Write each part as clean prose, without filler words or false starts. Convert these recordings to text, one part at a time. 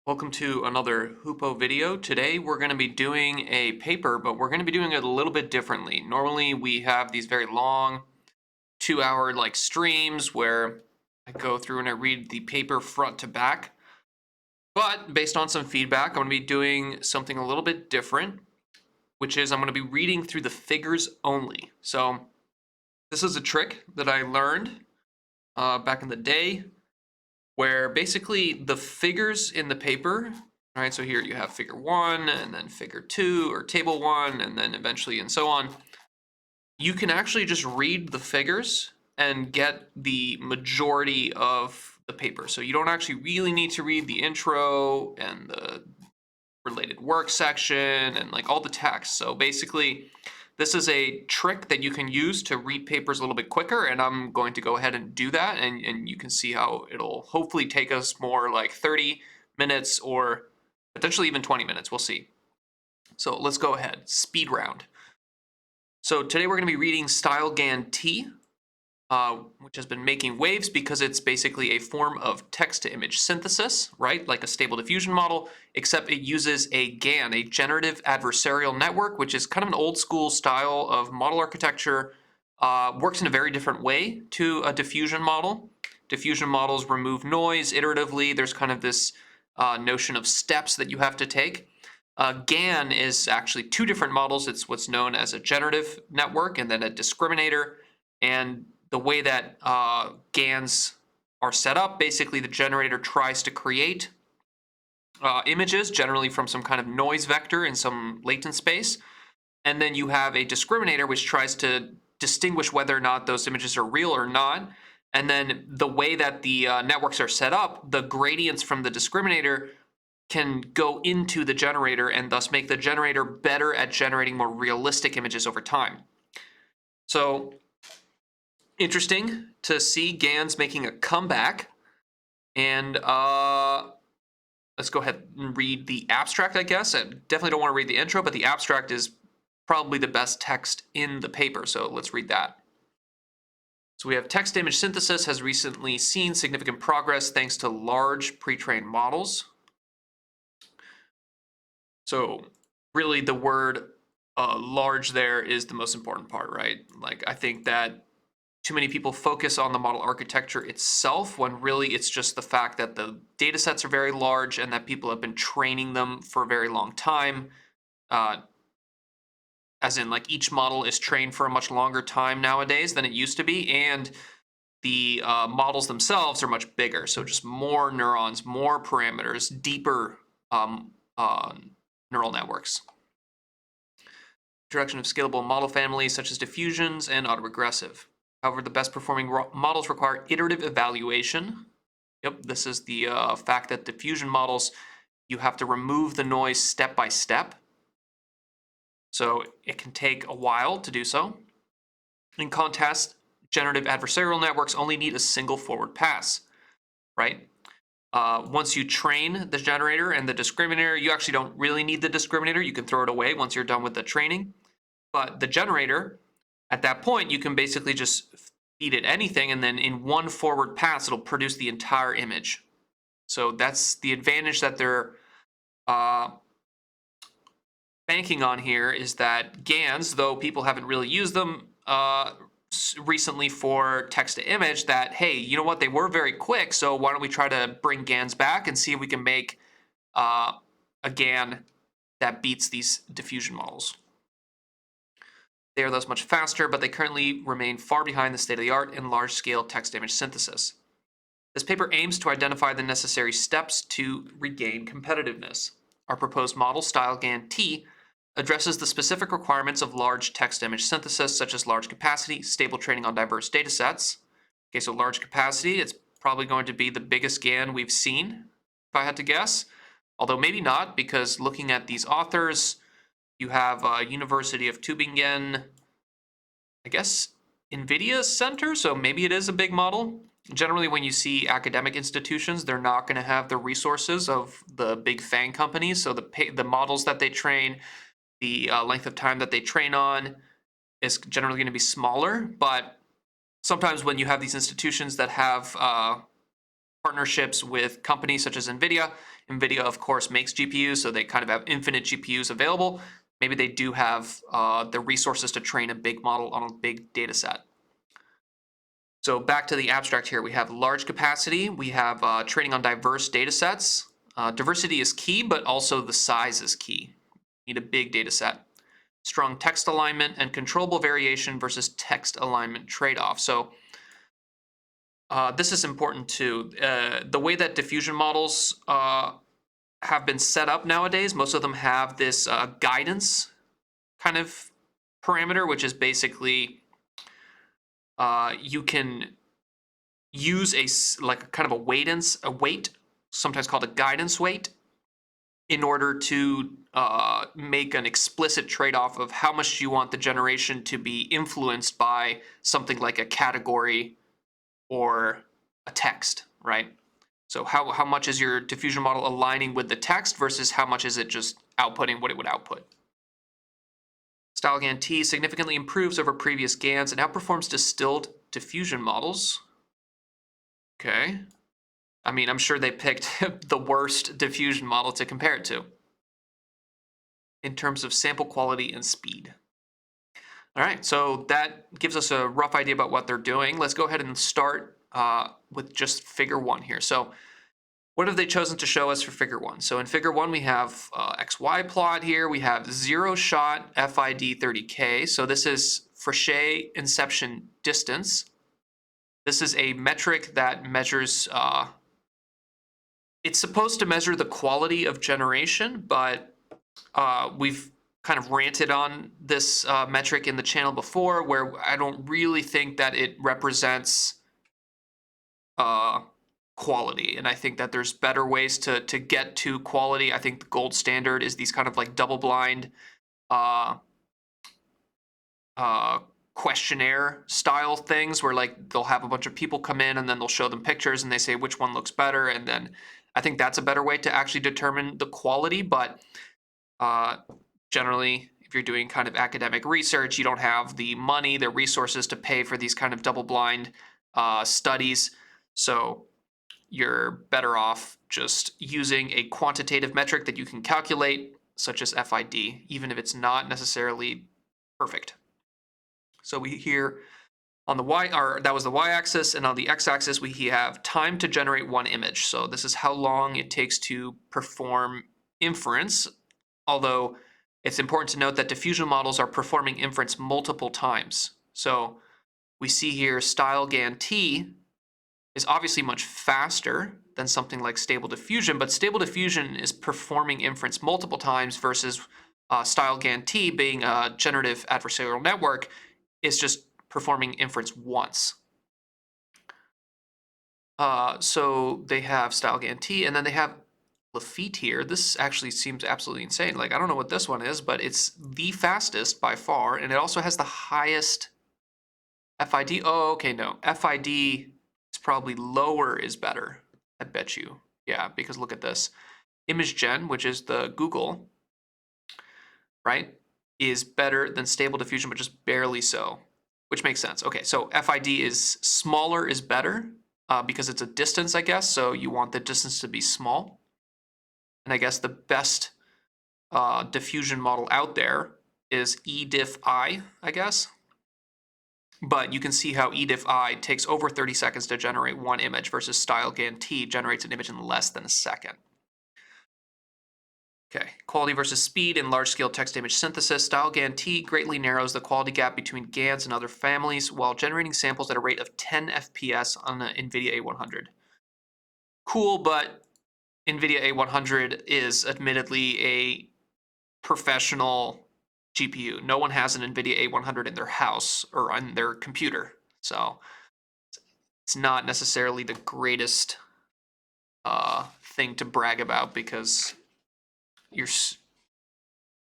Welcome to another Hoopo video. Today we're going to be doing a paper, but we're going to be doing it a little bit differently. Normally we have these very long 2-hour like streams where I go through and I read the paper front to back. But based on some feedback, I'm going to be doing something a little bit different, which is I'm going to be reading through the figures only. So this is a trick that I learned back in the day, where basically the figures in the paper, right? So here you have figure 1 and then figure 2 or table 1 and then eventually and so on. You can actually just read the figures and get the majority of the paper. So you don't actually really need to read the intro and the related work section and like all the text. So basically this is a trick that you can use to read papers a little bit quicker, and I'm going to go ahead and do that, and you can see how it'll hopefully take us more like 30 minutes or potentially even 20 minutes. We'll see. So let's go ahead. Speed round. So today we're going to be reading StyleGAN-T, which has been making waves because it's basically a form of text-to-image synthesis, right? Like a stable diffusion model, except it uses a GAN, a generative adversarial network, which is kind of an old school style of model architecture. Works in a very different way to a diffusion model. Diffusion models remove noise iteratively. There's kind of this notion of steps that you have to take. GAN is actually two different models. It's what's known as a generative network and then a discriminator. And the way that GANs are set up, basically the generator tries to create images, generally from some kind of noise vector in some latent space. And then you have a discriminator which tries to distinguish whether or not those images are real or not. And then the way that the networks are set up, the gradients from the discriminator can go into the generator and thus make the generator better at generating more realistic images over time. So interesting to see GANs making a comeback. And let's go ahead and read the abstract, I guess. I definitely don't want to read the intro, but the abstract is probably the best text in the paper. So let's read that. So we have text-to-image synthesis has recently seen significant progress thanks to large pre-trained models. So really the word large there is the most important part, right? Like I think that too many people focus on the model architecture itself when really it's just the fact that the data sets are very large and that people have been training them for a very long time. As in like each model is trained for a much longer time nowadays than it used to be, and the models themselves are much bigger. So just more neurons, more parameters, deeper neural networks. Introduction of scalable model families such as diffusions and autoregressive. However, the best performing models require iterative evaluation. Yep, this is the fact that diffusion models, you have to remove the noise step by step. So it can take a while to do so. In contrast, generative adversarial networks only need a single forward pass, right? Once you train the generator and the discriminator, you actually don't really need the discriminator. You can throw it away once you're done with the training. But the generator, at that point, you can basically just feed it anything, and then in one forward pass, it'll produce the entire image. So that's the advantage that they're banking on here, is that GANs, though people haven't really used them recently for text to image, that, hey, you know what, they were very quick, so why don't we try to bring GANs back and see if we can make a GAN that beats these diffusion models. They are thus much faster, but they currently remain far behind the state-of-the-art in large-scale text-to-image synthesis. This paper aims to identify the necessary steps to regain competitiveness. Our proposed model, StyleGAN-T, addresses the specific requirements of large text-to-image synthesis, such as large capacity, stable training on diverse datasets. Okay, so large capacity, it's probably going to be the biggest GAN we've seen, if I had to guess. Although maybe not, because looking at these authors, you have University of Tübingen, I guess, NVIDIA Center, so maybe it is a big model. Generally, when you see academic institutions, they're not going to have the resources of the big FANG companies, so the models that they train, the length of time that they train on is generally going to be smaller. But sometimes when you have these institutions that have partnerships with companies such as NVIDIA, NVIDIA, of course, makes GPUs, so they kind of have infinite GPUs available. Maybe they do have the resources to train a big model on a big data set. So back to the abstract here, we have large capacity, we have training on diverse data sets. Diversity is key, but also the size is key. You need a big data set. Strong text alignment and controllable variation versus text alignment trade-off. So this is important too. The way that diffusion models have been set up nowadays, most of them have this guidance kind of parameter, which is basically you can use like kind of a weight, sometimes called a guidance weight, in order to make an explicit trade-off of how much you want the generation to be influenced by something like a category or a text, right? So how much is your diffusion model aligning with the text versus how much is it just outputting what it would output? StyleGAN-T significantly improves over previous GANs and outperforms distilled diffusion models. Okay. I mean, I'm sure they picked the worst diffusion model to compare it to in terms of sample quality and speed. All right, so that gives us a rough idea about what they're doing. Let's go ahead and start with just figure 1 here. So what have they chosen to show us for figure 1? So in figure 1, we have XY plot here. We have zero shot FID 30K. So this is Frechet inception distance. This is a metric that measures, it's supposed to measure the quality of generation, but we've kind of ranted on this metric in the channel before, where I don't really think that it represents quality, and I think that there's better ways to get to quality. I think the gold standard is these kind of like double blind questionnaire style things, where like they'll have a bunch of people come in and then they'll show them pictures and they say which one looks better, and then I think that's a better way to actually determine the quality. But generally, if you're doing kind of academic research, you don't have the money, the resources to pay for these kind of double blind studies. So you're better off just using a quantitative metric that you can calculate, such as FID, even if it's not necessarily perfect. So we here on the Y, or that was the Y-axis, and on the X-axis we have time to generate one image. So this is how long it takes to perform inference, although it's important to note that diffusion models are performing inference multiple times. So we see here StyleGAN-T is obviously much faster than something like Stable Diffusion, but Stable Diffusion is performing inference multiple times versus StyleGAN-T, being a generative adversarial network, is just performing inference once. So they have StyleGAN-T, and then they have Lafitte here. This actually seems absolutely insane. Like, I don't know what this one is, but it's the fastest by far, and it also has the highest FID. Oh, okay, no. FID is probably lower is better, I bet you. Yeah, because look at this. ImageGen, which is the Google, right, is better than Stable Diffusion, but just barely so, which makes sense. Okay, so FID is smaller is better because it's a distance, I guess, so you want the distance to be small. And I guess the best diffusion model out there is eDiff-I, I guess. But you can see how eDiff-I takes over 30 seconds to generate one image versus StyleGAN-T generates an image in less than a second. Okay, quality versus speed in large-scale text-to-image synthesis. StyleGAN-T greatly narrows the quality gap between GANs and other families while generating samples at a rate of 10 FPS on an NVIDIA A100. Cool, but NVIDIA A100 is admittedly a professional GPU. No one has an NVIDIA A100 in their house or on their computer. So it's not necessarily the greatest thing to brag about, because you're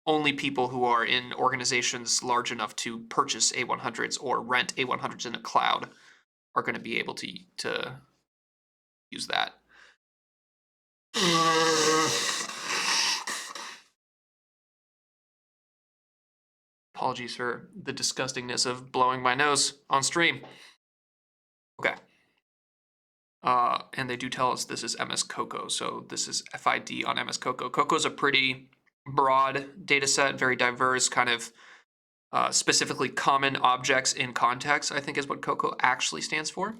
only people who are in organizations large enough to purchase A100s or rent A100s in a cloud are going to be able to use that. Apologies for the disgustingness of blowing my nose on stream. Okay. And they do tell us this is MS Cocoa. So this is FID on MS Cocoa. Cocoa is a pretty broad data set, very diverse, kind of specifically common objects in context, I think is what Cocoa actually stands for.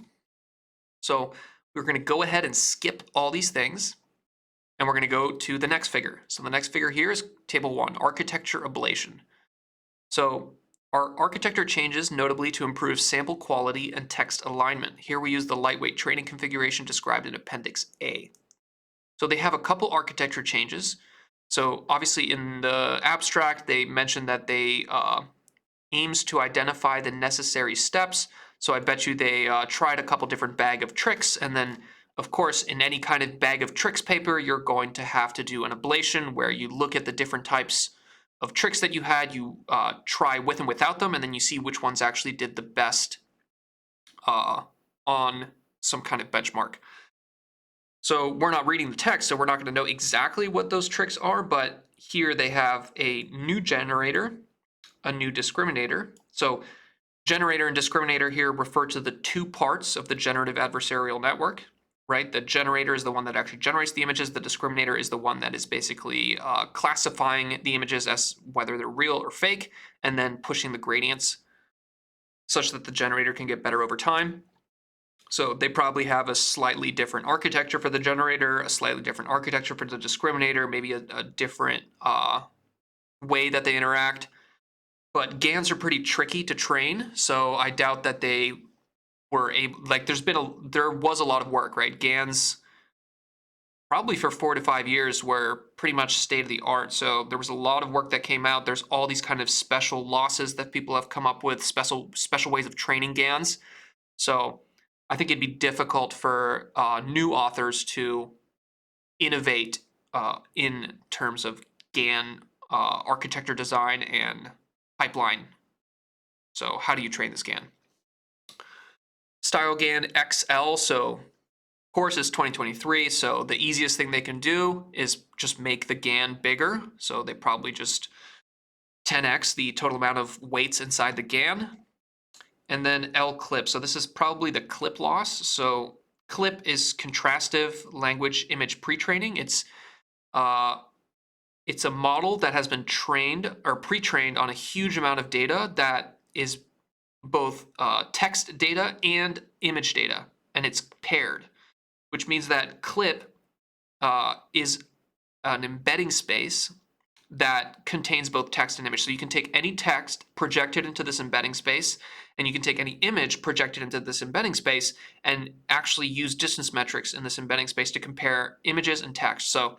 So we're going to go ahead and skip all these things, and we're going to go to the next figure. So the next figure here is table 1, architecture ablation. So our architecture changes notably to improve sample quality and text alignment. Here we use the lightweight training configuration described in Appendix A. So they have a couple architecture changes. So obviously in the abstract, they mentioned that they aims to identify the necessary steps. So I bet you they tried a couple different bag of tricks, and then of course in any kind of bag of tricks paper, you're going to have to do an ablation where you look at the different types of tricks that you had, you try with and without them, and then you see which ones actually did the best on some kind of benchmark. So we're not reading the text, so we're not going to know exactly what those tricks are, but here they have a new generator, a new discriminator. So generator and discriminator here refer to the two parts of the generative adversarial network, right? The generator is the one that actually generates the images. The discriminator is the one that is basically classifying the images as whether they're real or fake, and then pushing the gradients such that the generator can get better over time. So they probably have a slightly different architecture for the generator, a slightly different architecture for the discriminator, maybe a different way that they interact. But GANs are pretty tricky to train, so I doubt that they were able. Like, there was a lot of work, right? GANs probably for 4 to 5 years were pretty much state of the art. So there was a lot of work that came out. There's all these kind of special losses that people have come up with, special ways of training GANs. So I think it'd be difficult for new authors to innovate in terms of GAN architecture design and pipeline. So how do you train this GAN? StyleGAN XL, so course is 2023, so the easiest thing they can do is just make the GAN bigger. So they probably just 10x the total amount of weights inside the GAN. And then L clip. So this is probably the clip loss. So clip is contrastive language image pre-training. It's a model that has been trained or pre-trained on a huge amount of data that is both text data and image data, and it's paired, which means that clip is an embedding space that contains both text and image. So you can take any text, project it into this embedding space, and you can take any image, project it into this embedding space, and actually use distance metrics in this embedding space to compare images and text. So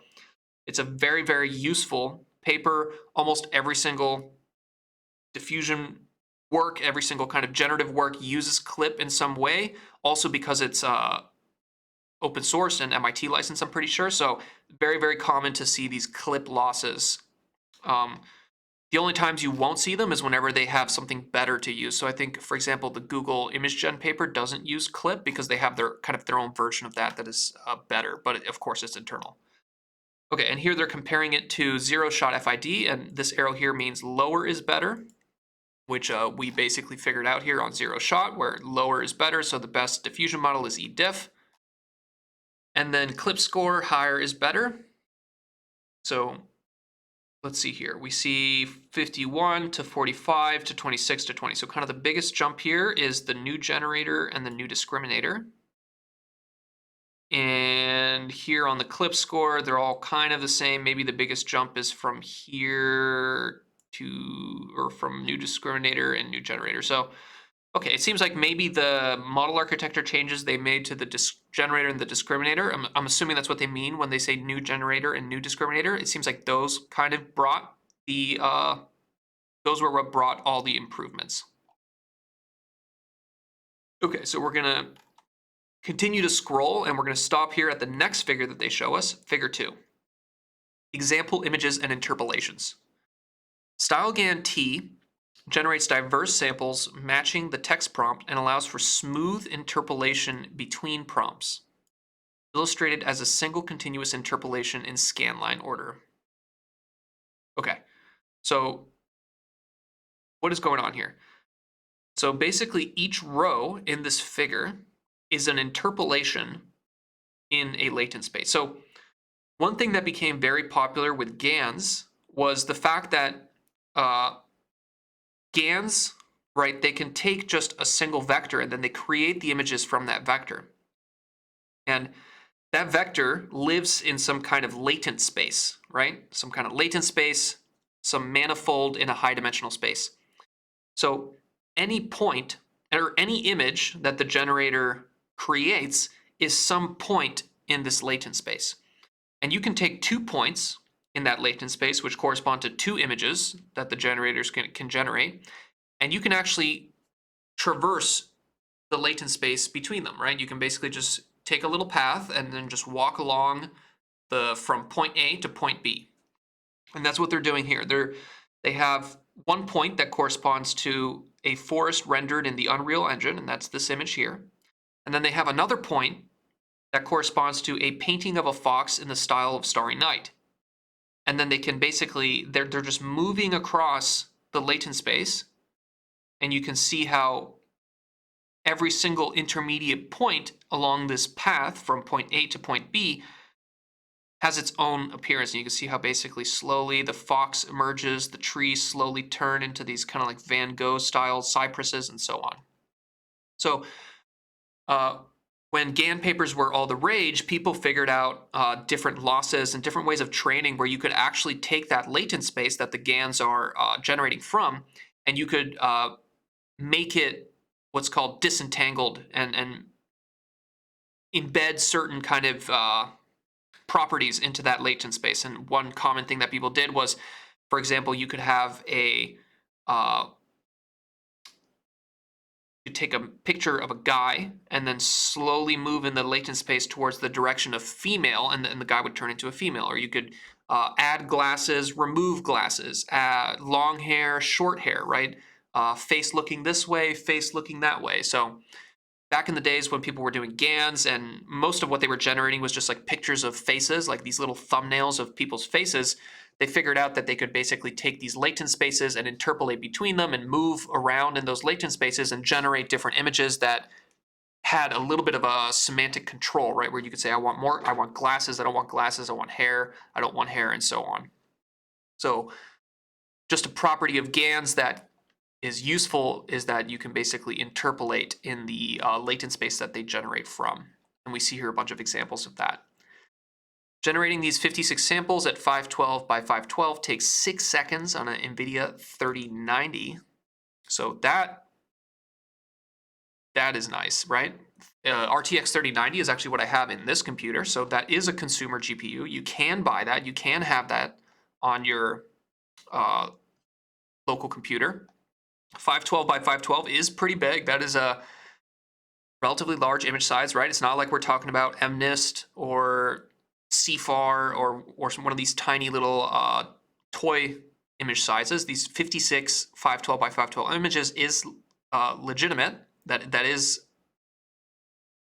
it's a very, very useful paper. Almost every single diffusion work, every single kind of generative work uses clip in some way, also because it's open source and MIT license, I'm pretty sure. So very, very common to see these clip losses. The only times you won't see them is whenever they have something better to use. So I think, for example, the Google image gen paper doesn't use clip because they have their kind of their own version of that is better, but of course it's internal. Okay, and here they're comparing it to zero shot FID, and this arrow here means lower is better, which we basically figured out here on zero shot, where lower is better, so the best diffusion model is eDiff. And then clip score, higher is better. So let's see here. We see 51 to 45 to 26 to 20. So kind of the biggest jump here is the new generator and the new discriminator. And here on the clip score, they're all kind of the same. Maybe the biggest jump is from here to, or from new discriminator and new generator. So, okay, it seems like maybe the model architecture changes they made to the generator and the discriminator. I'm assuming that's what they mean when they say new generator and new discriminator. It seems like those kind of brought the, those were what brought all the improvements. Okay, so we're gonna continue to scroll, and we're going to stop here at the next figure that they show us, figure 2. Example images and interpolations. StyleGAN-T generates diverse samples matching the text prompt and allows for smooth interpolation between prompts, illustrated as a single continuous interpolation in scanline order. Okay, so what is going on here? So basically each row in this figure is an interpolation in a latent space. So one thing that became very popular with GANs was the fact that GANs, right, they can take just a single vector and then they create the images from that vector. And that vector lives in some kind of latent space, right? Some kind of latent space, some manifold in a high dimensional space. So any point or any image that the generator creates is some point in this latent space. And you can take 2 points in that latent space, which correspond to 2 images that the generators can generate, and you can actually traverse the latent space between them, right? You can basically just take a little path and then just walk along from point A to point B. And that's what they're doing here. They have one point that corresponds to a forest rendered in the Unreal Engine, and that's this image here. And then they have another point that corresponds to a painting of a fox in the style of Starry Night. And then they can basically, they're just moving across the latent space, and you can see how every single intermediate point along this path from point A to point B has its own appearance. And you can see how basically slowly the fox emerges, the trees slowly turn into these kind of like Van Gogh style cypresses and so on. So when GAN papers were all the rage, people figured out different losses and different ways of training where you could actually take that latent space that the GANs are generating from, and you could make it what's called disentangled and embed certain kind of properties into that latent space. And one common thing that people did was, for example, you could have you take a picture of a guy and then slowly move in the latent space towards the direction of female, and the guy would turn into a female. Or you could add glasses, remove glasses, add long hair, short hair, right? Face looking this way, face looking that way. So back in the days when people were doing GANs and most of what they were generating was just like pictures of faces, like these little thumbnails of people's faces, they figured out that they could basically take these latent spaces and interpolate between them and move around in those latent spaces and generate different images that had a little bit of a semantic control, right? Where you could say, I want glasses, I don't want glasses, I want hair, I don't want hair, and so on. So just a property of GANs that is useful is that you can basically interpolate in the latent space that they generate from. And we see here a bunch of examples of that. Generating these 56 samples at 512 by 512 takes 6 seconds on an NVIDIA 3090. So that is nice, right? RTX 3090 is actually what I have in this computer. So that is a consumer GPU. You can buy that. You can have that on your local computer. 512 by 512 is pretty big. That is a relatively large image size, right? It's not like we're talking about MNIST or CFAR or one of these tiny little toy image sizes. These 56 512 by 512 images is legitimate. That is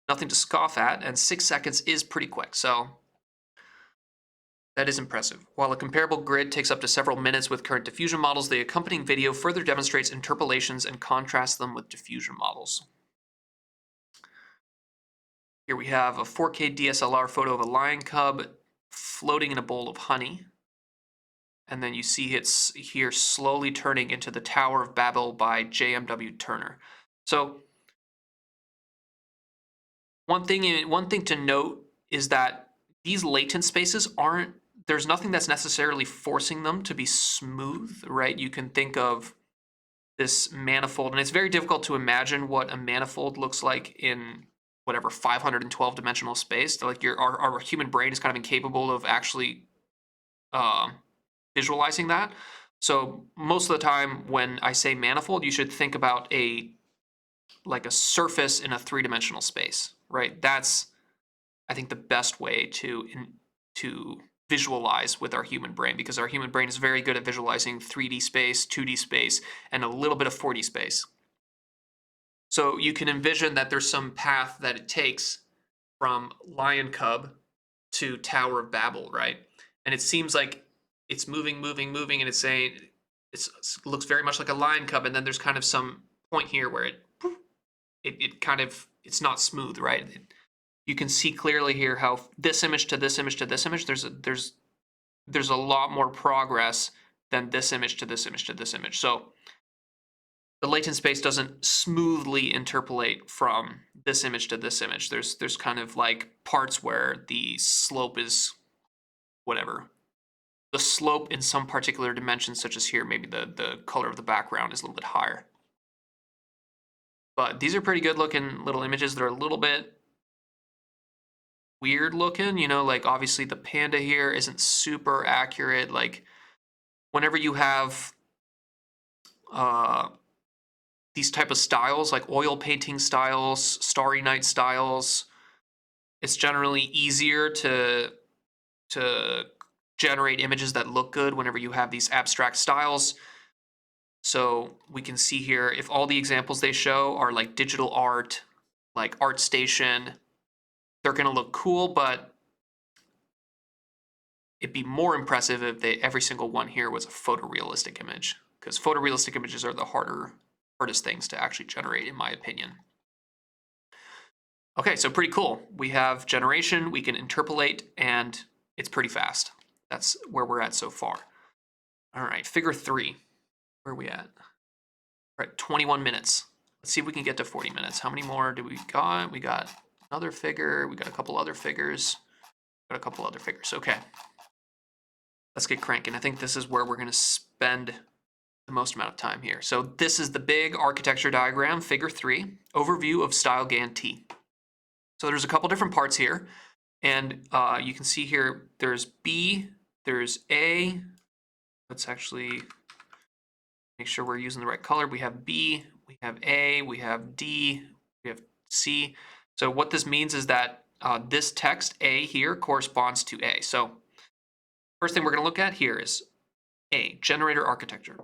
nothing to scoff at, and 6 seconds is pretty quick. So that is impressive. While a comparable grid takes up to several minutes with current diffusion models, the accompanying video further demonstrates interpolations and contrasts them with diffusion models. Here we have a 4K DSLR photo of a lion cub floating in a bowl of honey. And then you see it's here slowly turning into the Tower of Babel by J.M.W. Turner. So one thing to note is that these latent spaces there's nothing that's necessarily forcing them to be smooth, right? You can think of this manifold, and it's very difficult to imagine what a manifold looks like in whatever 512 dimensional space. Like our human brain is kind of incapable of actually visualizing that. So most of the time when I say manifold, you should think about like a surface in a 3-dimensional space, right? That's, I think, the best way to visualize with our human brain, because our human brain is very good at visualizing 3D space, 2D space, and a little bit of 4D space. So you can envision that there's some path that it takes from lion cub to Tower of Babel, right? And it seems like it's moving, and it's saying it looks very much like a lion cub, and then there's kind of some point here where it's not smooth, right? you can see clearly here how this image to this image to this image, there's a lot more progress than this image to this image to this image. So the latent space doesn't smoothly interpolate from this image to this image. There's kind of like parts where the slope is whatever. The slope in some particular dimensions, such as here, maybe the color of the background is a little bit higher. But these are pretty good looking little images. They're a little bit weird looking, you know, like obviously the panda here isn't super accurate. Like whenever you have these type of styles, like oil painting styles, Starry Night styles, it's generally easier to generate images that look good whenever you have these abstract styles. So we can see here, if all the examples they show are like digital art, like ArtStation, they're going to look cool, but it'd be more impressive if every single one here was a photorealistic image, because photorealistic images are the hardest things to actually generate, in my opinion. Okay, so pretty cool. We have generation, we can interpolate, and it's pretty fast. That's where we're at so far. All right, figure 3. Where are we at? We're at 21 minutes. Let's see if we can get to 40 minutes. How many more do we got? We got another figure. We got a couple other figures. Got a couple other figures. Okay. Let's get cranking. I think this is where we're going to spend the most amount of time here. So this is the big architecture diagram, figure 3, overview of StyleGAN-T. So there's a couple different parts here. And you can see here, there's B, there's A. Let's actually make sure we're using the right color. We have B, we have A, we have D, we have C. So what this means is that this text A here corresponds to A. So first thing we're going to look at here is A, generator architecture.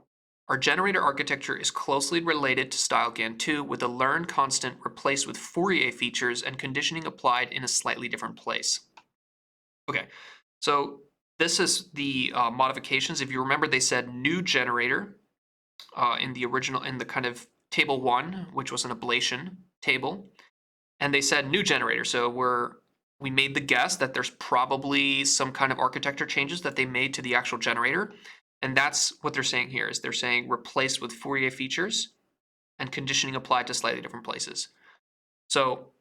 Our generator architecture is closely related to StyleGAN-T with a learn constant replaced with Fourier features and conditioning applied in a slightly different place. Okay, so this is the modifications. If you remember, they said new generator in the kind of table 1, which was an ablation table, and they said new generator. So we made the guess that there's probably some kind of architecture changes that they made to the actual generator. And that's what they're saying here, is they're saying replaced with Fourier features and conditioning applied to slightly different places. So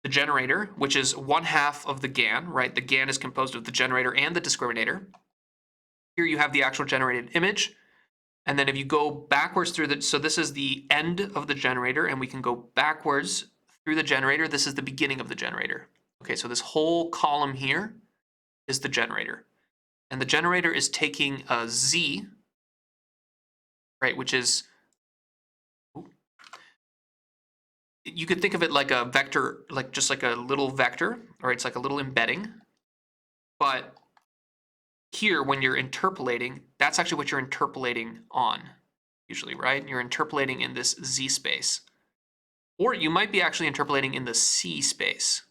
the generator, which is 1/2 of the GAN, right? The GAN is composed of the generator and the discriminator. Here you have the actual generated image. And then if you go backwards through so this is the end of the generator, and we can go backwards through the generator. This is the beginning of the generator. Okay, so this whole column here is the generator. And the generator is taking a Z, right, which is, you could think of it like a vector, like just like a little vector, or it's like a little embedding. But here, when you're interpolating, that's actually what you're interpolating on, usually, right? You're interpolating in this Z space. Or you might be actually interpolating in the C space.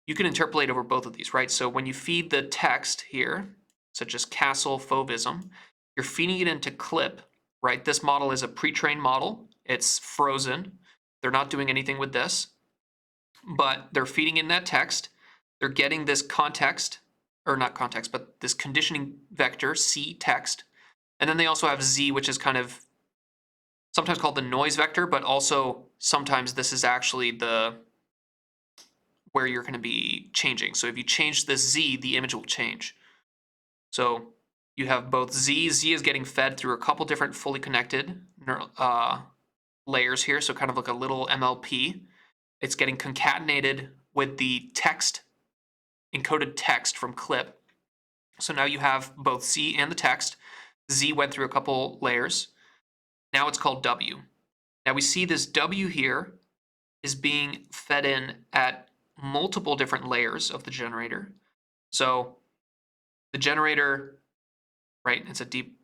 You can interpolate over both of these, right? So when you feed the text here, such as castle fauvism, you're feeding it into clip, right? This model is a pre-trained model. It's frozen. They're not doing anything with this, but they're feeding in that text. They're getting this context, or not context, but this conditioning vector, C text. And then they also have Z, which is kind of sometimes called the noise vector, but also sometimes this is actually where you're going to be changing. So if you change this Z, the image will change. So you have both Z. Z is getting fed through a couple different fully connected layers here, so kind of like a little MLP. It's getting concatenated with the text, encoded text from clip. So now you have both Z and the text. Z went through a couple layers. Now it's called W. Now we see this W here is being fed in at multiple different layers of the generator. So the generator, right, it's a deep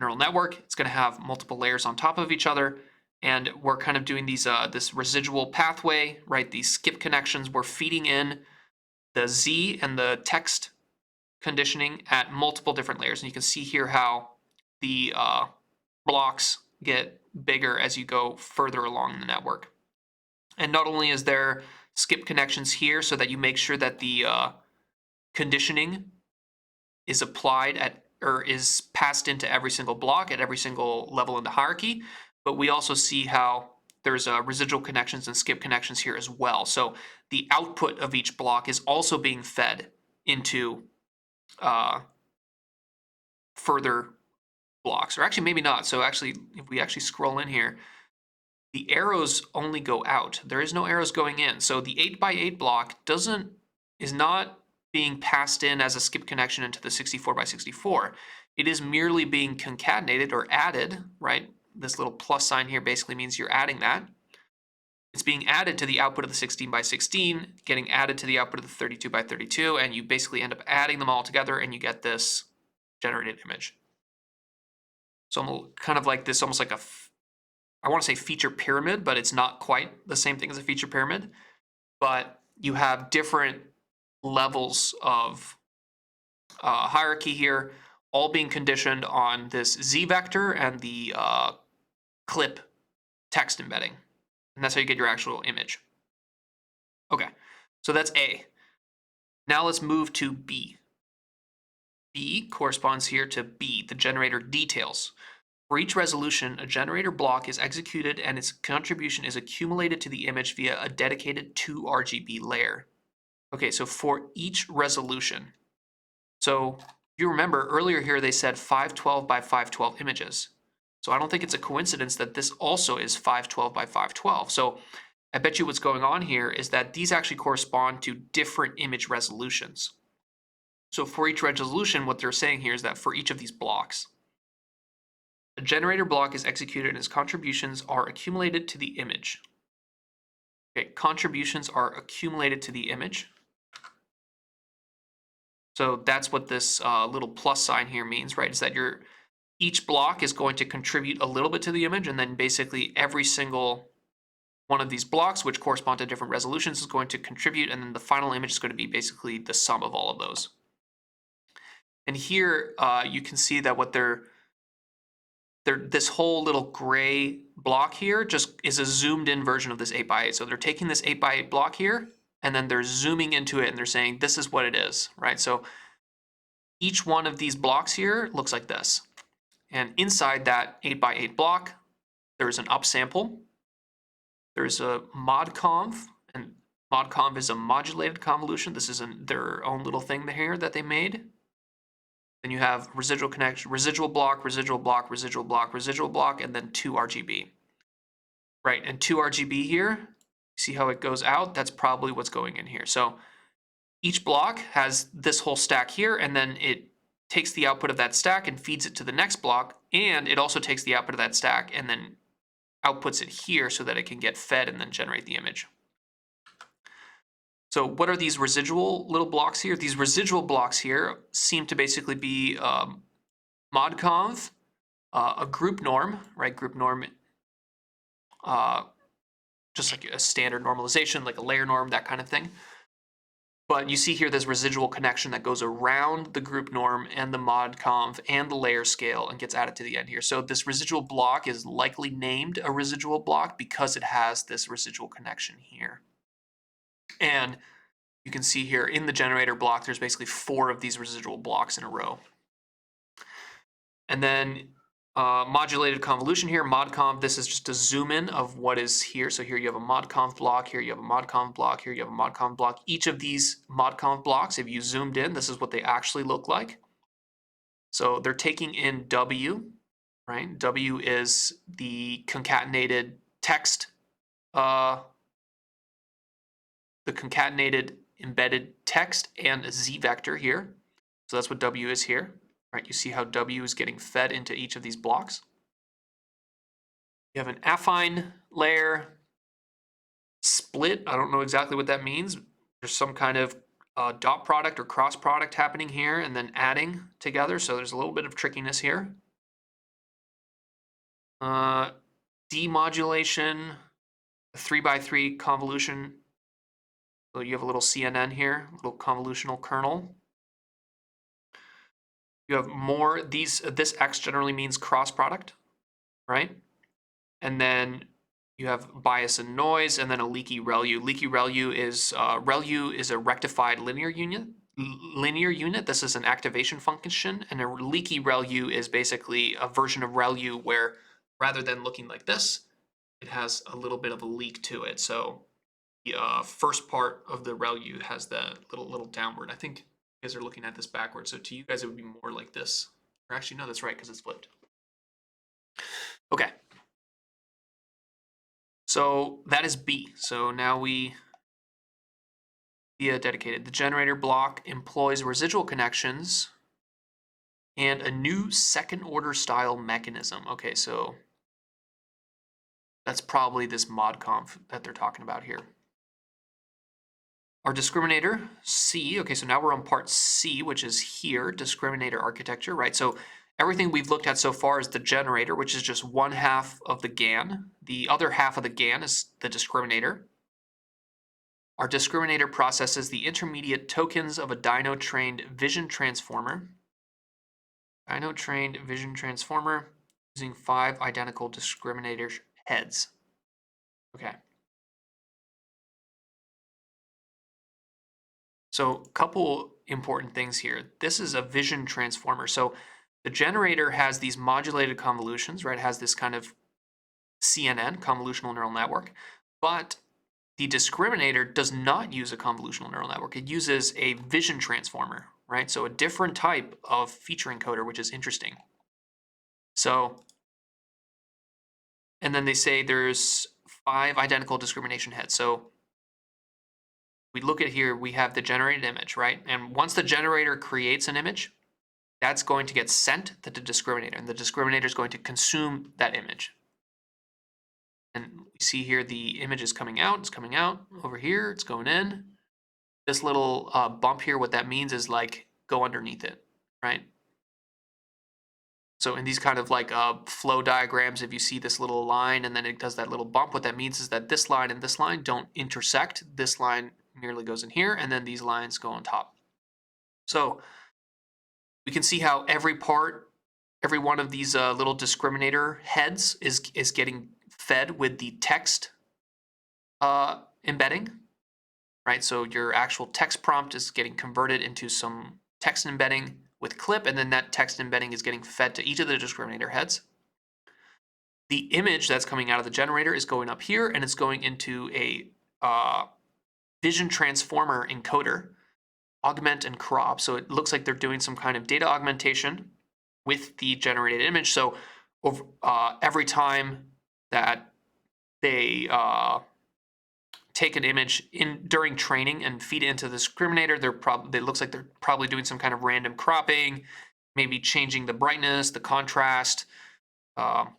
neural network. It's going to have multiple layers on top of each other. And we're kind of doing these this residual pathway, right? These skip connections. We're feeding in the Z and the text conditioning at multiple different layers. And you can see here how the blocks get bigger as you go further along in the network. And not only is there skip connections here so that you make sure that the conditioning is applied at or is passed into every single block at every single level in the hierarchy, but we also see how there's residual connections and skip connections here as well. So the output of each block is also being fed into further blocks, or actually maybe not. So actually, if we actually scroll in here, the arrows only go out. There is no arrows going in. So the 8x8 block is not being passed in as a skip connection into the 64x64. It is merely being concatenated or added, right? This little plus sign here basically means you're adding that. It's being added to the output of the 16x16, getting added to the output of the 32x32, and you basically end up adding them all together and you get this generated image. So kind of like this, almost like I want to say feature pyramid, but it's not quite the same thing as a feature pyramid. But you have different levels of hierarchy here, all being conditioned on this Z vector and the clip text embedding. And that's how you get your actual image. Okay, so that's A. Now let's move to B. B corresponds here to B, the generator details. For each resolution, a generator block is executed and its contribution is accumulated to the image via a dedicated 2RGB layer. Okay, so for each resolution. So if you remember earlier here, they said 512 by 512 images. So I don't think it's a coincidence that this also is 512 by 512. So I bet you what's going on here is that these actually correspond to different image resolutions. So for each resolution, what they're saying here is that for each of these blocks, a generator block is executed and its contributions are accumulated to the image. Okay, contributions are accumulated to the image. So that's what this little plus sign here means, right? Is that each block is going to contribute a little bit to the image, and then basically every single one of these blocks, which correspond to different resolutions, is going to contribute, and then the final image is going to be basically the sum of all of those. And here you can see that what this whole little gray block here just is a zoomed in version of this 8x8. So they're taking this 8x8 block here, and then they're zooming into it, and they're saying this is what it is, right? So each one of these blocks here looks like this. And inside that 8x8 block, there's an upsample. There's a modconv, and modconv is a modulated convolution. This is their own little thing here that they made. Then you have residual connection, residual block, residual block, residual block, residual block, and then 2RGB. Right, and 2RGB here, see how it goes out? That's probably what's going in here. So each block has this whole stack here, and then it takes the output of that stack and feeds it to the next block, and it also takes the output of that stack and then outputs it here so that it can get fed and then generate the image. So what are these residual little blocks here? These residual blocks here seem to basically be modconv, a group norm, right? Group norm, just like a standard normalization, like a layer norm, that kind of thing. But you see here this residual connection that goes around the group norm and the modconv and the layer scale and gets added to the end here. So this residual block is likely named a residual block because it has this residual connection here. And you can see here in the generator block, there's basically 4 of these residual blocks in a row. And then modulated convolution here, modconv, this is just a zoom in of what is here. So here you have a modconv block, here you have a modconv block, here you have a modconv block. Each of these modconv blocks, if you zoomed in, this is what they actually look like. So they're taking in W, right? W is the concatenated text, the concatenated embedded text and Z vector here. So that's what W is here, right? You see how W is getting fed into each of these blocks. You have an affine layer split. I don't know exactly what that means. There's some kind of dot product or cross product happening here and then adding together. So there's a little bit of trickiness here. Demodulation, a 3x3 convolution. So you have a little CNN here, a little convolutional kernel. You have more, this X generally means cross product, right? And then You have bias and noise, and then a leaky ReLU. Leaky ReLU is a rectified linear unit. This is an activation function, and a leaky ReLU is basically a version of ReLU where rather than looking like this, it has a little bit of a leak to it. So the first part of the ReLU has the little downward. I think you guys are looking at this backwards. So to you guys, it would be more like this. Or actually, no, that's right because it's flipped. Okay. So that is B. So now we via dedicated. The generator block employs residual connections and a new second order style mechanism. Okay, so that's probably this mod conf that they're talking about here. Our discriminator, C. Okay, so now we're on part C, which is here, discriminator architecture, right? So everything we've looked at so far is the generator, which is just one half of the GAN. The other half of the GAN is the discriminator. Our discriminator processes the intermediate tokens of a dyno-trained vision transformer. Dyno-trained vision transformer using 5 identical discriminator heads. Okay. So a couple important things here. This is a vision transformer. So the generator has these modulated convolutions, right? It has this kind of CNN, convolutional neural network, but the discriminator does not use a convolutional neural network. It uses a vision transformer, right? So a different type of feature encoder, which is interesting. So, and then they say there's 5 identical discrimination heads. So we look at here, we have the generated image, right? And once the generator creates an image, that's going to get sent to the discriminator, and the discriminator is going to consume that image. And we see here the image is coming out. It's coming out over here. It's going in. This little bump here, what that means is like go underneath it, right? So in these kind of like flow diagrams, if you see this little line and then it does that little bump, what that means is that this line and this line don't intersect. This line merely goes in here, and then these lines go on top. So we can see how every one of these little discriminator heads is getting fed with the text embedding, right? So your actual text prompt is getting converted into some text embedding with clip, and then that text embedding is getting fed to each of the discriminator heads. The image that's coming out of the generator is going up here, and it's going into a vision transformer encoder, augment and crop. So it looks like they're doing some kind of data augmentation with the generated image. So every time that they take an image during training and feed it into the discriminator, it looks like they're probably doing some kind of random cropping, maybe changing the brightness, the contrast, some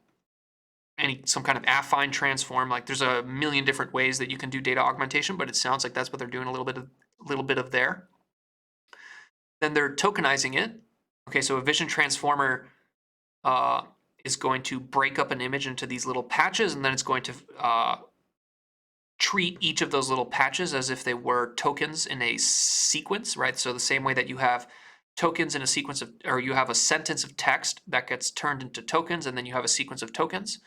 kind of affine transform. Like there's a million different ways that you can do data augmentation, but it sounds like that's what they're doing a little bit of there. Then they're tokenizing it. Okay, so a vision transformer is going to break up an image into these little patches, and then it's going to treat each of those little patches as if they were tokens in a sequence, right? So the same way that you have tokens in a sequence of, or you have a sentence of text that gets turned into tokens, and then you have a sequence of tokens.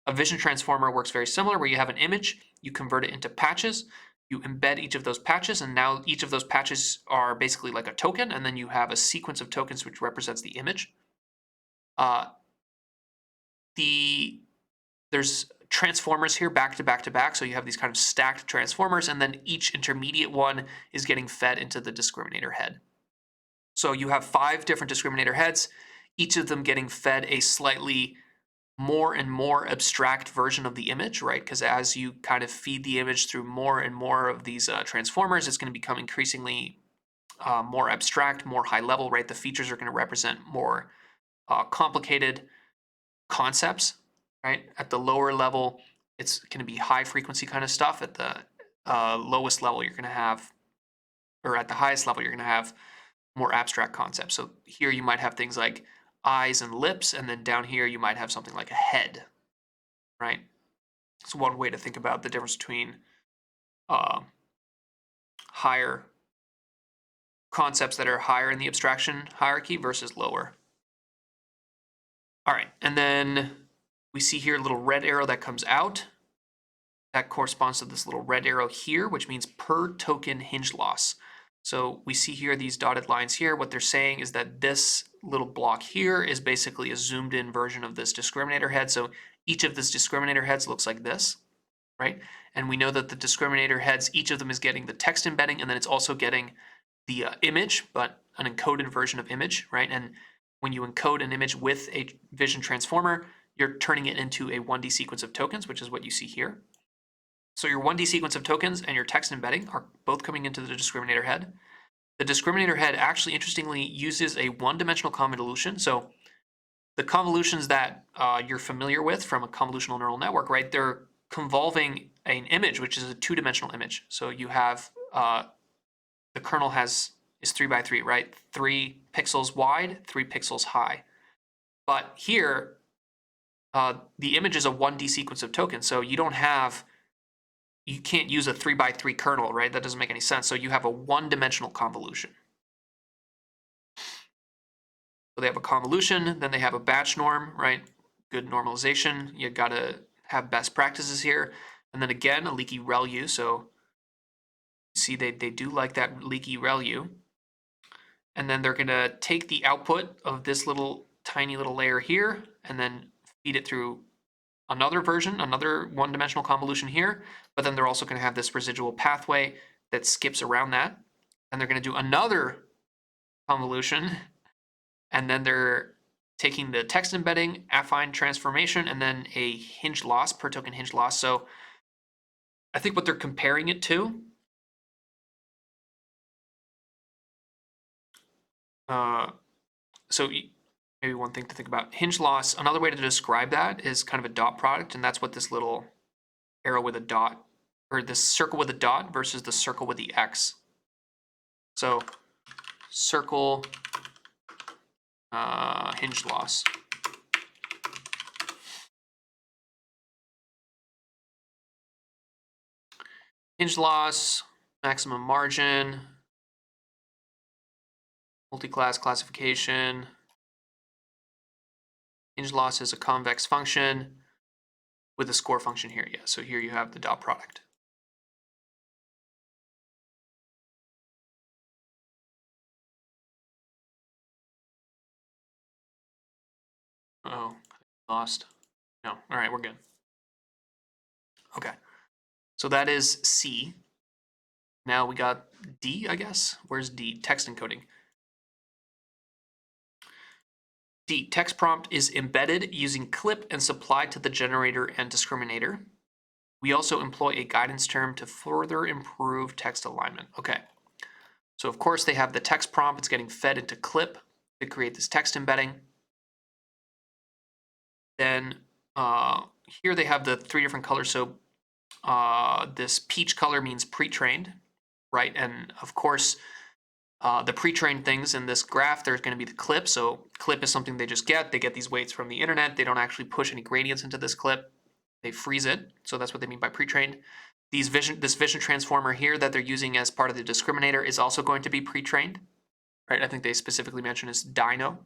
A vision transformer works very similar, where you have an image, you convert it into patches, you embed each of those patches, and now each of those patches are basically like a token, and then you have a sequence of tokens which represents the image. There's transformers here back to back to back, so you have these kind of stacked transformers, and then each intermediate one is getting fed into the discriminator head. So you have 5 different discriminator heads, each of them getting fed a slightly more and more abstract version of the image, right? Because as you kind of feed the image through more and more of these transformers, it's going to become increasingly more abstract, more high level, right? The features are going to represent more complicated concepts, right? At the lower level, it's going to be high frequency kind of stuff. At the lowest level, you're going to have, or at the highest level, you're going to have more abstract concepts. So here you might have things like eyes and lips, and then down here you might have something like a head, right? It's one way to think about the difference between higher concepts that are higher in the abstraction hierarchy versus lower. All right, and then we see here a little red arrow that comes out. that corresponds to this little red arrow here, which means per token hinge loss. So we see here these dotted lines here. What they're saying is that this little block here is basically a zoomed in version of this discriminator head. So each of these discriminator heads looks like this, right? And we know that the discriminator heads, each of them is getting the text embedding, and then it's also getting the image, but an encoded version of image, right? And when you encode an image with a vision transformer, you're turning it into a 1D sequence of tokens, which is what you see here. So your 1D sequence of tokens and your text embedding are both coming into the discriminator head. The discriminator head actually, interestingly, uses a one-dimensional convolution. So the convolutions that you're familiar with from a convolutional neural network, right? They're convolving an image, which is a two-dimensional image. So you have the kernel is 3 by 3, right? 3 pixels wide, 3 pixels high. But here, the image is a 1D sequence of tokens. So you can't use a 3 by 3 kernel, right? That doesn't make any sense. So you have a one-dimensional convolution. So they have a convolution, then they have a batch norm, right? Good normalization. You got to have best practices here. And then again, a leaky ReLU. So you see they do like that leaky ReLU. And then they're going to take the output of this little tiny little layer here and then feed it through another version, another one-dimensional convolution here. But then they're also going to have this residual pathway that skips around that. And they're going to do another convolution. And then they're taking the text embedding, affine transformation, and then a hinge loss, per token hinge loss. So I think what they're comparing it to, so maybe one thing to think about, hinge loss, another way to describe that is kind of a dot product, and that's what this little arrow with a dot, or this circle with a dot versus the circle with the X. So circle hinge loss. Hinge loss, maximum margin, multi-class classification. Hinge loss is a convex function with a score function here. Yeah, so here you have the dot product. Oh, lost. No, all right, we're good. Okay, so that is C. Now we got D, I guess. Where's D? Text encoding. D, text prompt is embedded using clip and supplied to the generator and discriminator. We also employ a guidance term to further improve text alignment. Okay, so of course they have the text prompt. It's getting fed into clip to create this text embedding. Then here they have the 3 different colors. So this peach color means pre-trained, right? And of course, the pre-trained things in this graph, there's going to be the clip. So clip is something they just get. They get these weights from the internet. They don't actually push any gradients into this clip. They freeze it. So that's what they mean by pre-trained. This vision transformer here that they're using as part of the discriminator is also going to be pre-trained, right? I think they specifically mention is Dino.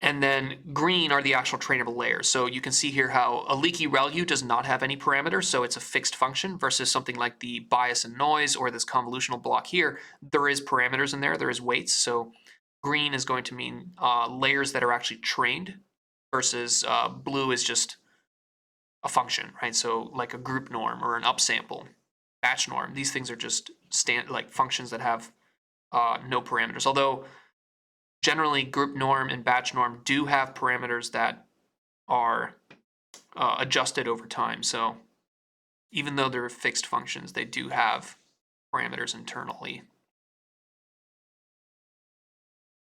And then green are the actual trainable layers. So you can see here how a leaky ReLU does not have any parameters, so it's a fixed function, versus something like the bias and noise or this convolutional block here. There is parameters in there, there is weights. So green is going to mean layers that are actually trained, versus blue is just a function, right? So like a group norm or an upsample, batch norm. These things are just like functions that have no parameters. Although generally, group norm and batch norm do have parameters that are adjusted over time. So even though they're fixed functions, they do have parameters internally.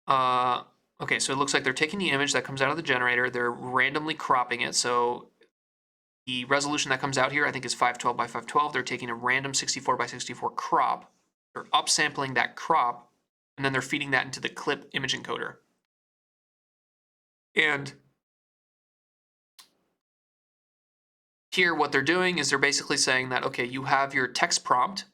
Okay, so it looks like they're taking the image that comes out of the generator, they're randomly cropping it. So the resolution that comes out here, I think, is 512 by 512. They're taking a random 64 by 64 crop. They're upsampling that crop, and then they're feeding that into the clip image encoder. And here what they're doing is they're basically saying that, okay, you have your text prompt,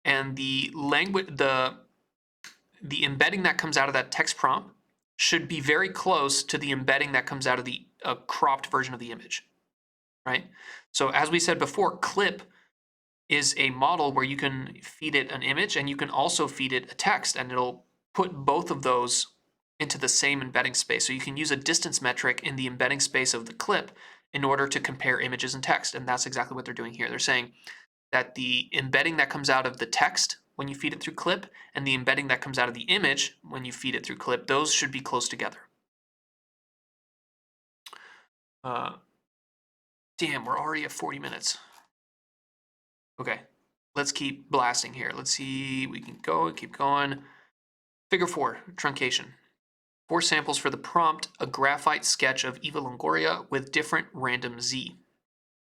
and the language, the embedding that comes out of that text prompt should be very close to the embedding that comes out of the cropped version of the image, right? So as we said before, clip is a model where you can feed it an image and you can also feed it a text, and it'll put both of those into the same embedding space. So you can use a distance metric in the embedding space of the clip in order to compare images and text. And that's exactly what they're doing here. They're saying that the embedding that comes out of the text when you feed it through clip and the embedding that comes out of the image when you feed it through clip, those should be close together. Damn, we're already at 40 minutes. Okay, let's keep blasting here. Let's see, we can go, keep going. Figure 4, truncation. 4 samples for the prompt, a graphite sketch of Eva Longoria with different random Z.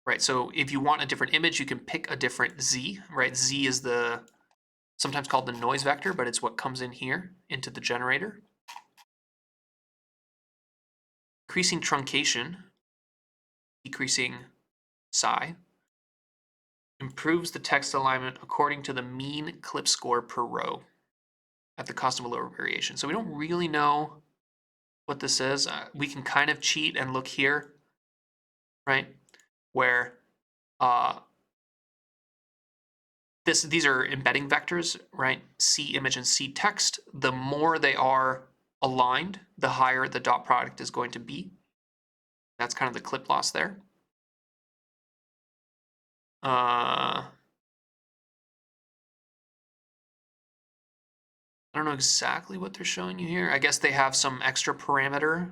Right, so if you want a different image, you can pick a different Z, right? Z is the, sometimes called the noise vector, but it's what comes in here into the generator. Increasing truncation, decreasing psi, improves the text alignment according to the mean clip score per row at the cost of a lower variation. So we don't really know what this is. We can kind of cheat and look here, right? Where these are embedding vectors, right? C image and C text. The more they are aligned, the higher the dot product is going to be. That's kind of the clip loss there. I don't know exactly what they're showing you here. I guess they have some extra parameter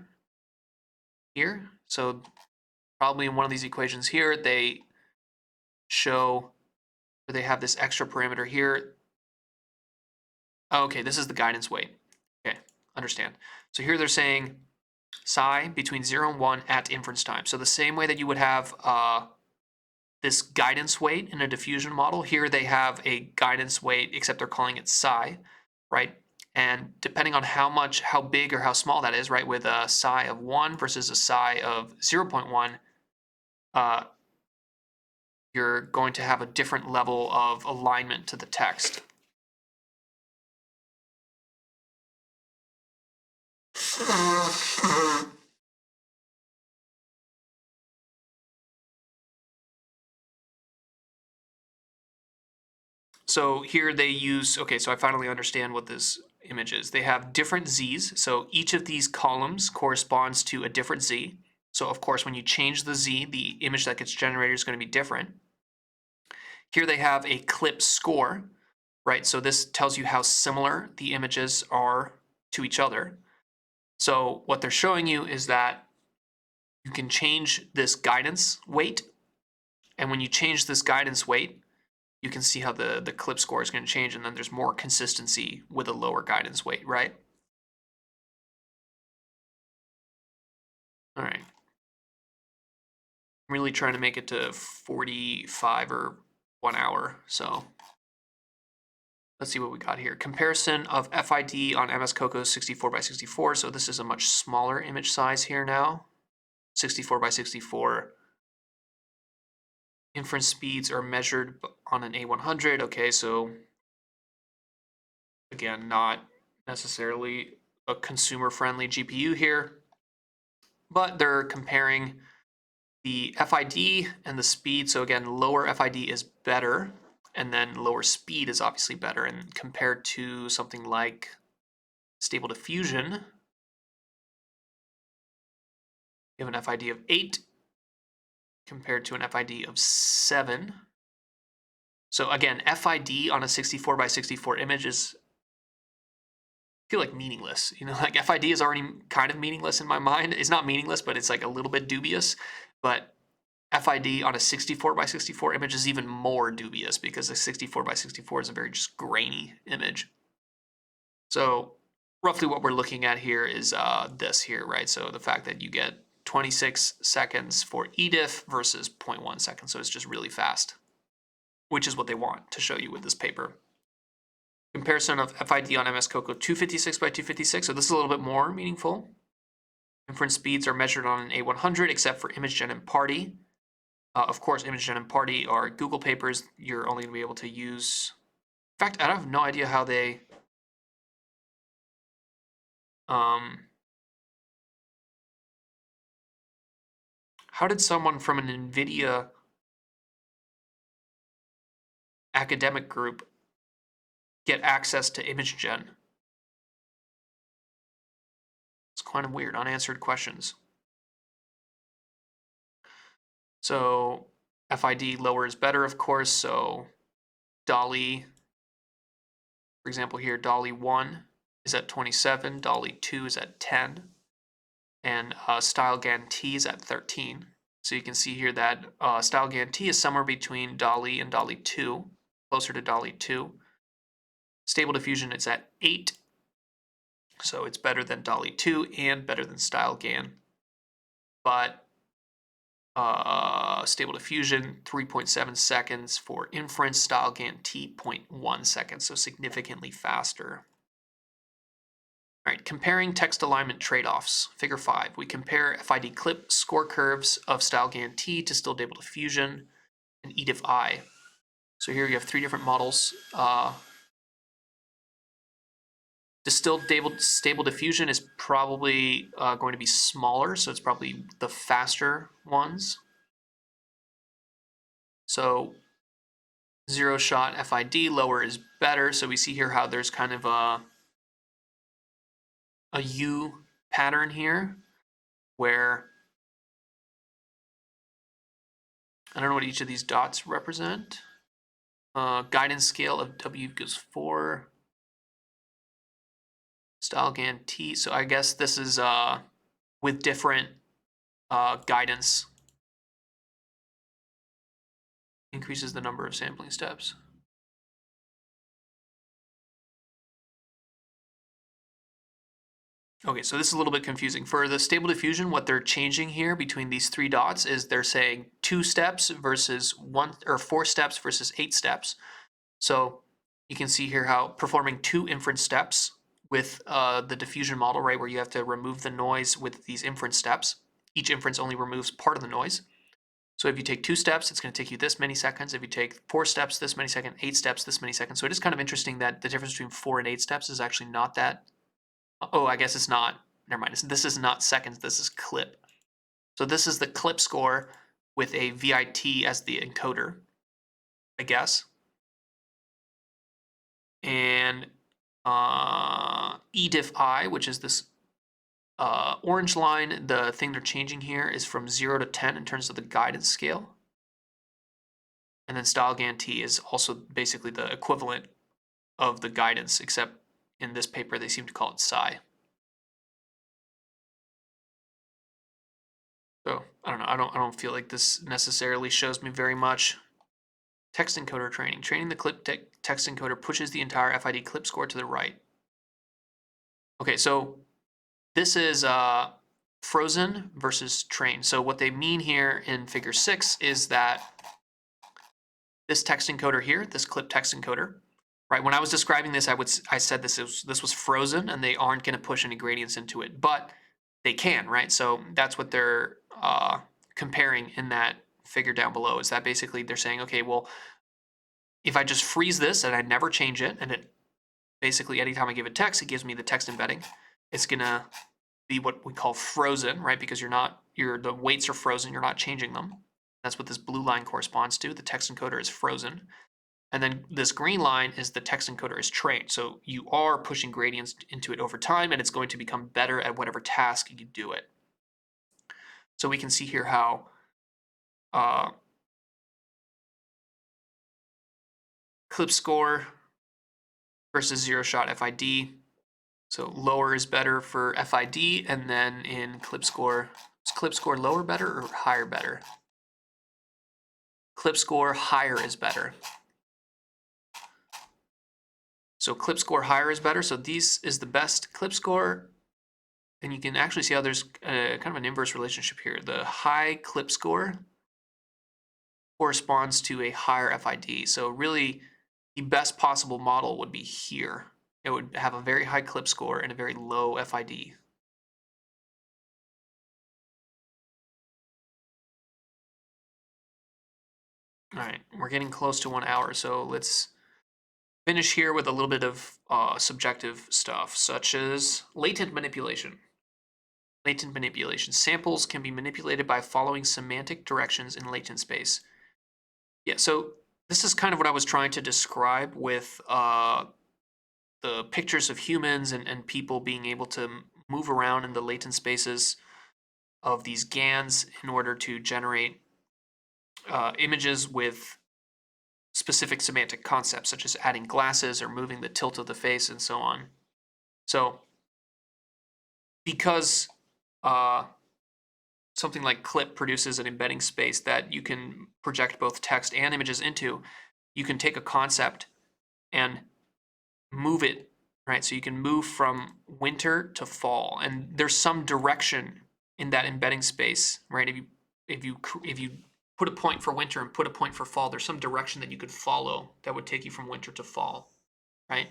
here. So probably in one of these equations here, they show, or they have this extra parameter here. Oh, okay, this is the guidance weight. Okay, understand. So here they're saying psi between 0 and 1 at inference time. So the same way that you would have this guidance weight in a diffusion model, here they have a guidance weight, except they're calling it psi, right? And depending on how big or how small that is, right, with a psi of 1 versus a psi of 0.1, you're going to have a different level of alignment to the text. So here they use, okay, so I finally understand what this image is. They have different Z's. So each of these columns corresponds to a different Z. So of course, when you change the Z, the image that gets generated is going to be different. Here they have a clip score, right? So this tells you how similar the images are to each other. So what they're showing you is that you can change this guidance weight. And when you change this guidance weight, you can see how the clip score is going to change, and then there's more consistency with a lower guidance weight, right? All right. I'm really trying to make it to 45 or 1 hour, so let's see what we got here. Comparison of FID on MS Coco's 64 by 64. So this is a much smaller image size here now. 64 by 64. Inference speeds are measured on an A100. Okay, so again, not necessarily a consumer-friendly GPU here, but they're comparing the FID and the speed. So again, lower FID is better, and then lower speed is obviously better. And compared to something like Stable Diffusion, you have an FID of 8 compared to an FID of 7. So again, FID on a 64 by 64 image is, I feel like, meaningless. You know, like FID is already kind of meaningless in my mind. It's not meaningless, but it's like a little bit dubious. But FID on a 64 by 64 image is even more dubious because a 64 by 64 is a very just grainy image. So roughly what we're looking at here is this here, right? So the fact that you get 26 seconds for EDIF versus 0.1 seconds. So it's just really fast, which is what they want to show you with this paper. Comparison of FID on MS Coco 256 by 256. So this is a little bit more meaningful. Inference speeds are measured on an A100 except for ImageGen and Party. Of course, ImageGen and Party are Google papers. You're only going to be able to use... In fact, I have no idea how they... How did someone from an NVIDIA academic group get access to image gen? It's kind of weird, unanswered questions. So FID lower is better, of course. So Dolly, for example here, Dolly 1 is at 27, Dolly 2 is at 10, and StyleGAN-T is at 13. So you can see here that StyleGAN-T is somewhere between Dolly and Dolly 2, closer to Dolly 2. Stable Diffusion is at 8, so it's better than Dolly 2 and better than StyleGAN. But Stable Diffusion, 3.7 seconds for inference, StyleGAN-T, 0.1 seconds, so significantly faster. All right, comparing text alignment trade-offs. Figure 5. We compare FID clip score curves of StyleGAN-T to Stable Diffusion and EDIF-I. So here you have 3 different models. Distilled Stable Diffusion is probably going to be smaller, so it's probably the faster ones. So zero shot FID, lower is better. So we see here how there's kind of a U pattern here where I don't know what each of these dots represent. Guidance scale of W equals 4. StyleGAN-T. So I guess this is with different guidance. Increases the number of sampling steps. Okay, so this is a little bit confusing. For the Stable Diffusion, what they're changing here between these 3 dots is they're saying 2 steps versus 1 or 4 steps versus 8 steps. So you can see here how performing 2 inference steps with the diffusion model, right, where you have to remove the noise with these inference steps. Each inference only removes part of the noise. So if you take 2 steps, it's going to take you this many seconds. If you take 4 steps, this many seconds, 8 steps, this many seconds. So it is kind of interesting that the difference between 4 and 8 steps is actually not that. Oh, I guess it's not. Never mind. This is not seconds. This is clip. So this is the clip score with a VIT as the encoder, I guess. And EDIF-I, which is this orange line, the thing they're changing here is from 0 to 10 in terms of the guidance scale. And then StyleGAN-T is also basically the equivalent of the guidance, except in this paper they seem to call it psi. So I don't know. I don't feel like this necessarily shows me very much. Text encoder training. Training the clip text encoder pushes the entire FID clip score to the right. Okay, so this is frozen versus trained. So what they mean here in figure 6 is that this text encoder here, this clip text encoder, right? When I was describing this, I said this was frozen and they aren't going to push any gradients into it, but they can, right? So that's what they're comparing in that figure down below. Is that basically they're saying, okay, well, if I just freeze this and I never change it, and it basically anytime I give it text, it gives me the text embedding. It's gonna be what we call frozen, right? Because the weights are frozen, you're not changing them. That's what this blue line corresponds to. The text encoder is frozen. And then this green line is the text encoder is trained. So you are pushing gradients into it over time, and it's going to become better at whatever task you do it. So we can see here how clip score versus zero shot FID. So lower is better for FID, and then in clip score, is clip score lower better or higher better? Clip score higher is better. So clip score higher is better. So this is the best clip score. And you can actually see how there's kind of an inverse relationship here. The high clip score corresponds to a higher FID. So really the best possible model would be here. It would have a very high clip score and a very low FID. All right, we're getting close to 1 hour. So let's finish here with a little bit of subjective stuff, such as latent manipulation. Latent manipulation. Samples can be manipulated by following semantic directions in latent space. Yeah, so this is kind of what I was trying to describe with the pictures of humans and people being able to move around in the latent spaces of these GANs in order to generate images with specific semantic concepts, such as adding glasses or moving the tilt of the face and so on. So because something like Clip produces an embedding space that you can project both text and images into, you can take a concept and move it, right? So you can move from winter to fall, and there's some direction in that embedding space, right? If you put a point for winter and put a point for fall, there's some direction that you could follow that would take you from winter to fall, right?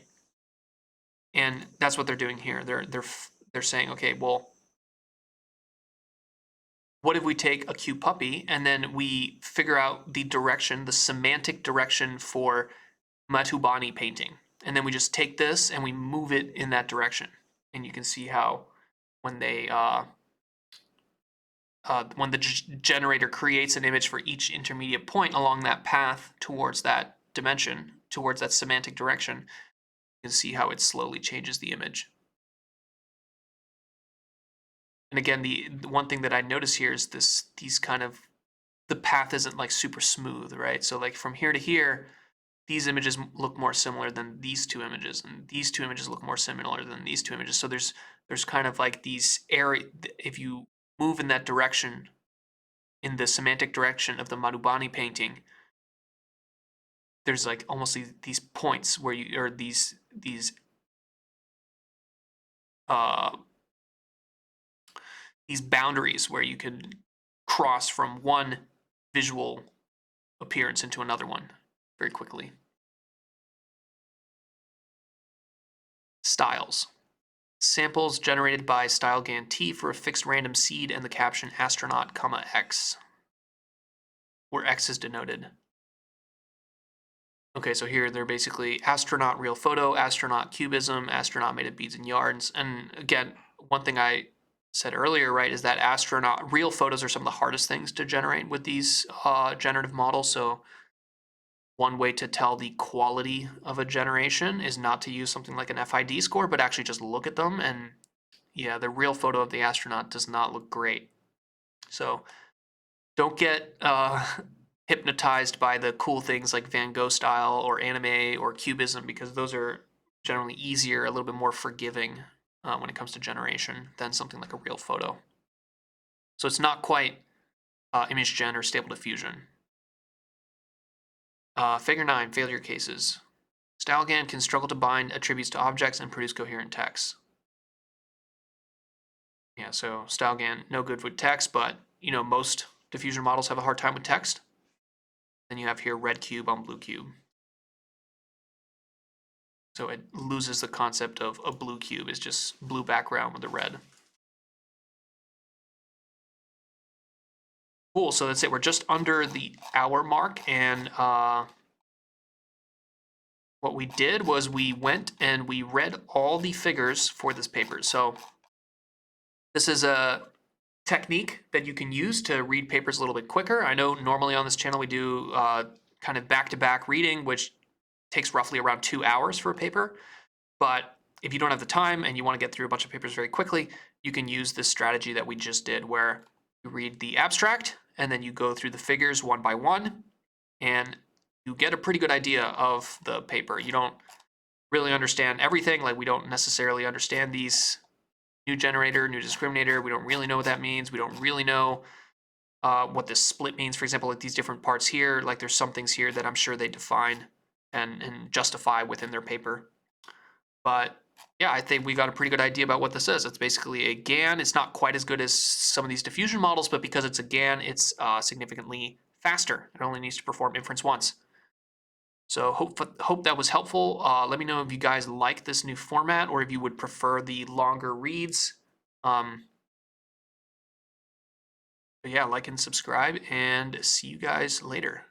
And that's what they're doing here. They're saying, okay, well, what if we take a cute puppy and then we figure out the direction, the semantic direction for Matubani painting, and then we just take this and we move it in that direction, and you can see how when they when the generator creates an image for each intermediate point along that path towards that dimension, towards that semantic direction, you can see how it slowly changes the image. And again, the one thing that I notice here is these kind of, the path isn't like super smooth, right? So like from here to here, these images look more similar than these two images, and these two images look more similar than these two images. So there's kind of like these area, if you move in that direction, in the semantic direction of the Madhubani painting, there's like almost these points where you, or these uh these boundaries where you can cross from one visual appearance into another one very quickly. Styles. Samples generated by StyleGAN-T for a fixed random seed and the caption astronaut, X, where X is denoted. Okay, so here they're basically astronaut real photo, astronaut cubism, astronaut made of beads and yarns. And again, one thing I said earlier, right, is that astronaut real photos are some of the hardest things to generate with these generative models. So one way to tell the quality of a generation is not to use something like an FID score, but actually just look at them. And yeah, the real photo of the astronaut does not look great. So don't get hypnotized by the cool things like Van Gogh style or anime or cubism, because those are generally easier, a little bit more forgiving when it comes to generation than something like a real photo. So it's not quite image gen or stable diffusion. Figure 9, failure cases. StyleGAN can struggle to bind attributes to objects and produce coherent text. Yeah, so StyleGAN, no good with text, but most diffusion models have a hard time with text. Then you have here red cube on blue cube. So it loses the concept of a blue cube. It's just blue background with a red. Cool, so that's it. We're just under the hour mark, and what we did was we went and we read all the figures for this paper. So this is a technique that you can use to read papers a little bit quicker. I know normally on this channel we do kind of back-to-back reading, which takes roughly around 2 hours for a paper. But if you don't have the time and you want to get through a bunch of papers very quickly, you can use this strategy that we just did, where you read the abstract and then you go through the figures one by one, and you get a pretty good idea of the paper. You don't really understand everything. Like, we don't necessarily understand these new generator, new discriminator. We don't really know what that means. We don't really know what this split means. For example, like these different parts here, like there's some things here that I'm sure they define and justify within their paper. But yeah, I think we got a pretty good idea about what this is. It's basically a GAN. It's not quite as good as some of these diffusion models, but because it's a GAN, it's significantly faster. It only needs to perform inference once. So hope that was helpful. Let me know if you guys like this new format or if you would prefer the longer reads. But yeah, like and subscribe, and see you guys later.